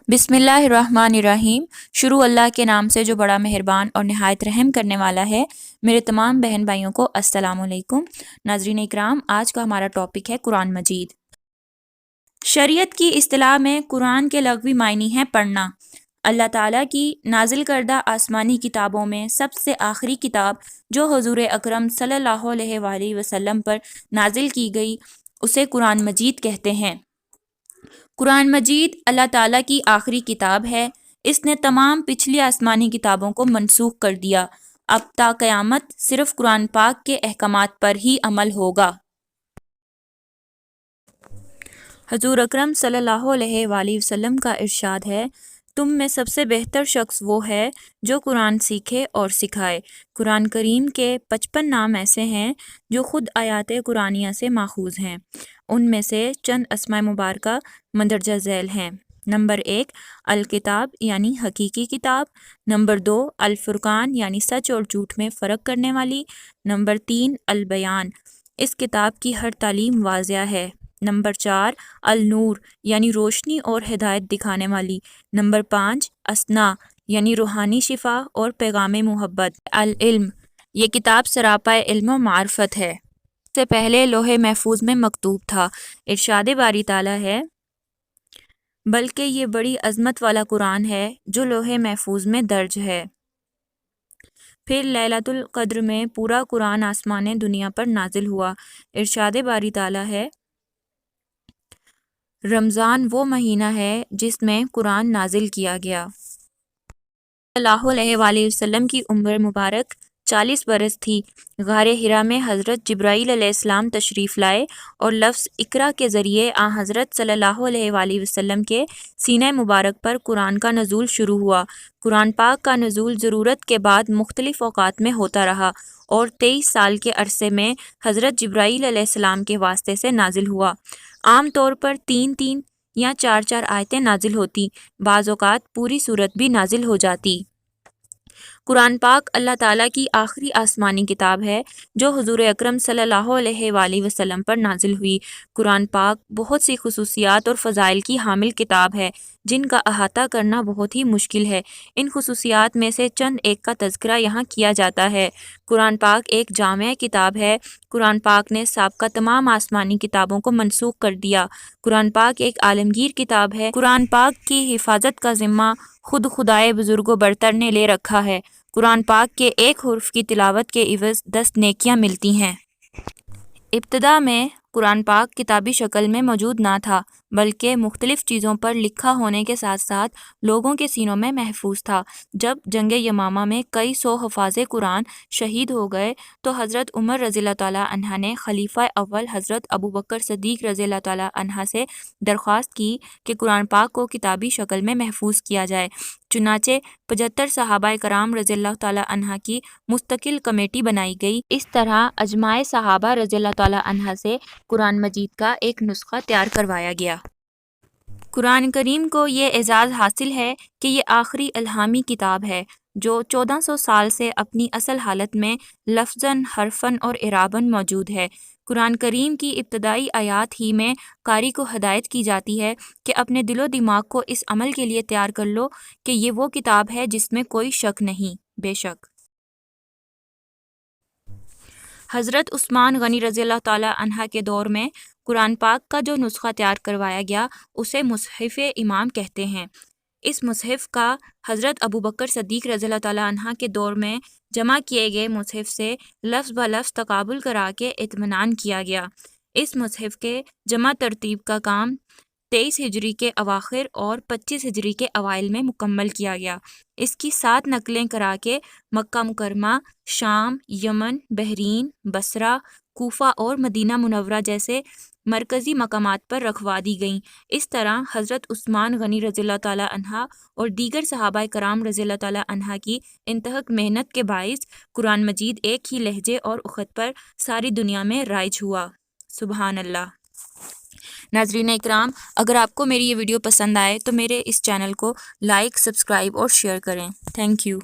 बिस्मिल्लाहिर्रहमानिर्रहीम। शुरू अल्लाह के नाम से जो बड़ा मेहरबान और नहायत रहम करने वाला है। मेरे तमाम बहन भाइयों को अस्सलाम वालेकुम। नाज़रीन इकराम, आज का हमारा टॉपिक है कुरान मजीद। शरीयत की इस्तिलाह में कुरान के लग़वी मायने हैं पढ़ना। अल्लाह ताला की नाजिल करदा आसमानी किताबों में सबसे आखिरी किताब जो हुज़ूर अकरम सल्लल्लाहु अलैहि वसल्लम पर नाजिल की गई उसे कुरान मजीद कहते हैं। कुरान मजीद अल्लाह ताला की आखिरी किताब है। इसने तमाम पिछली आसमानी किताबों को मनसूख कर दिया। अब ता क़यामत सिर्फ कुरान पाक के अहकामात पर ही अमल होगा। हुज़ूर अकरम सल्लल्लाहु अलैहि वसल्लम का इरशाद है, तुम में सबसे बेहतर शख्स वो है जो कुरान सीखे और सिखाए। कुरान करीम के 55 नाम ऐसे हैं जो ख़ुद आयात कुरानिया से माखूज़ हैं। उनमें से चंद अस्माए मुबारका मंदरजा झैल हैं। नंबर 1 अल किताब यानी हकीकी किताब। नंबर 2 अल फुरकान यानी सच और झूठ में फ़र्क करने वाली। नंबर 3 अल बयान, इस किताब की हर तालीम वाज़िया है। नंबर 4 अल नूर यानी रोशनी और हिदायत दिखाने वाली। नंबर 5 असना यानी रूहानी शिफा और पैगाम मोहब्बत। अल इल्म, ये किताब सरापा इल्म व मार्फत है। से पहले लोहे महफूज में मकतूब था। इरशाद बारी ताला है, बल्कि ये बड़ी अज़मत वाला कुरान है जो लोहे महफूज में दर्ज है। फिर लैलतुल क़द्र में पूरा कुरान आसमान दुनिया पर नाजिल हुआ। इरशाद बारी ताला है, रमज़ान वो महीना है जिसमें कुरान नाजिल किया गया। सल्लल्लाहु अलैहि वसल्लम की उम्र मुबारक 40 बरस थी। गारे हिरा में हज़रत जिब्राईल अलैहिस्सलाम तशरीफ़ लाए और लफ्ज़ इकरा के ज़रिए आ हज़रत सल्लल्लाहु अलैहि वसल्लम के सीने मुबारक पर कुरान का नज़ूल शुरू हुआ। कुरान पाक का नज़ूल ज़रूरत के बाद मुख्तलिफ़ औक़ात में होता रहा और 23 साल के अरसे में हज़रत जिब्राईल अलैहिस्सलाम के वास्ते से नाजिल हुआ। आम तौर पर 3-3 या 4-4 आयतें नाजिल होती, बाज़ औक़ात पूरी सूरत भी नाजिल हो जाती। कुरान पाक अल्लाह ताला की आखिरी आसमानी किताब है जो हुज़ूर अकरम सल्लल्लाहु अलैहि वसल्लम पर नाजिल हुई। कुरान पाक बहुत सी खुसूसियात और फ़ज़ाइल की हामिल किताब है जिनका अहाता करना बहुत ही मुश्किल है। इन खुसूसियात में से चंद एक का तज़किरा यहाँ किया जाता है। कुरान पाक एक जामे किताब है। कुरान पाक ने साबका तमाम आसमानी किताबों को मनसूख कर दिया। कुरान पाक एक आलमगीर किताब है। कुरान पाक की हिफाजत का ज़िम्मा खुद खुदाए बुजुर्गो बरतर ने ले रखा है। कुरान पाक के एक हुर्फ की तिलावत के इवज़ 10 नेकियां मिलती हैं। इब्तिदा में कुरान पाक किताबी शक्ल में मौजूद ना था, बल्कि मुख्तलिफ़ चीज़ों पर लिखा होने के साथ साथ लोगों के सीनों में महफूज था। जब जंग यमामा में कई 100 हफ़ाज़े कुरान शहीद हो गए तो हज़रत उमर रज़ियल्लाहु तआला अन्हा ने खलीफ़ा अव्वल हज़रत अबू बकर सदीक़ रज़ियल्लाहु तआला अन्हा से दरख्वास्त की कि कुरान पाक को किताबी शक्ल में महफूज किया जाए। चुनाचे 75 सहाबाए कराम रज़ियल्लाहु तआला अन्हा की मुस्तकिल कमेटी बनाई गई। इस तरह अजमाए सहाबा रज़ियल्लाहु तआला अन्हा से कुरान मजीद का एक नुस्खा तैयार करवाया गया। कुरान करीम को ये एजाज़ हासिल है कि ये आखिरी इल्हामी किताब है जो 1400 साल से अपनी असल हालत में लफ्ज़न, हरफन और इराबन मौजूद है। कुरान करीम की इब्तदाई आयात ही में कारी को हदायत की जाती है कि अपने दिलो दिमाग को इस अमल के लिए तैयार कर लो कि ये वो किताब है जिसमें कोई शक नहीं। बेशक हज़रत उस्मान गनी रज़ियल्लाहु तआला अन्हा के दौर में कुरान पाक का जो नुस्खा तैयार करवाया गया उसे मुसहिफ़ इमाम कहते हैं। इस मुसहिफ़ का हज़रत अबू बकर सदीक़ रज़ियल्लाहु तआला अन्हा के दौर में जमा किए गए मुसहिफ़ से लफ्ज़ ब लफ्ज़ तक़ाबुल करा के इत्मीनान किया गया। इस मुसहिफ़ के जमा तरतीब का काम 23 हिजरी के अवाखिर और 25 हिजरी के अवाइल में मुकम्मल किया गया। इसकी 7 नकलें करा के मक्का मुकरमा, शाम, यमन, बहरीन, बसरा, कूफा और मदीना मुनव्वरा जैसे मरकज़ी मकामात पर रखवा दी गईं। इस तरह हज़रत उस्मान गनी रज़ियल्लाहु तआला अन्हा और दीगर सहाबाए कराम रज़ियल्लाहु तआला अन्हा की इंतहक मेहनत के बाइस कुरान मजीद एक ही लहजे और उखत पर सारी दुनिया में राइज हुआ। सुबहान अल्लाह। नाज़रीन इकराम, अगर आपको मेरी ये वीडियो पसंद आए तो मेरे इस चैनल को लाइक, सब्सक्राइब और शेयर करें। Thank you.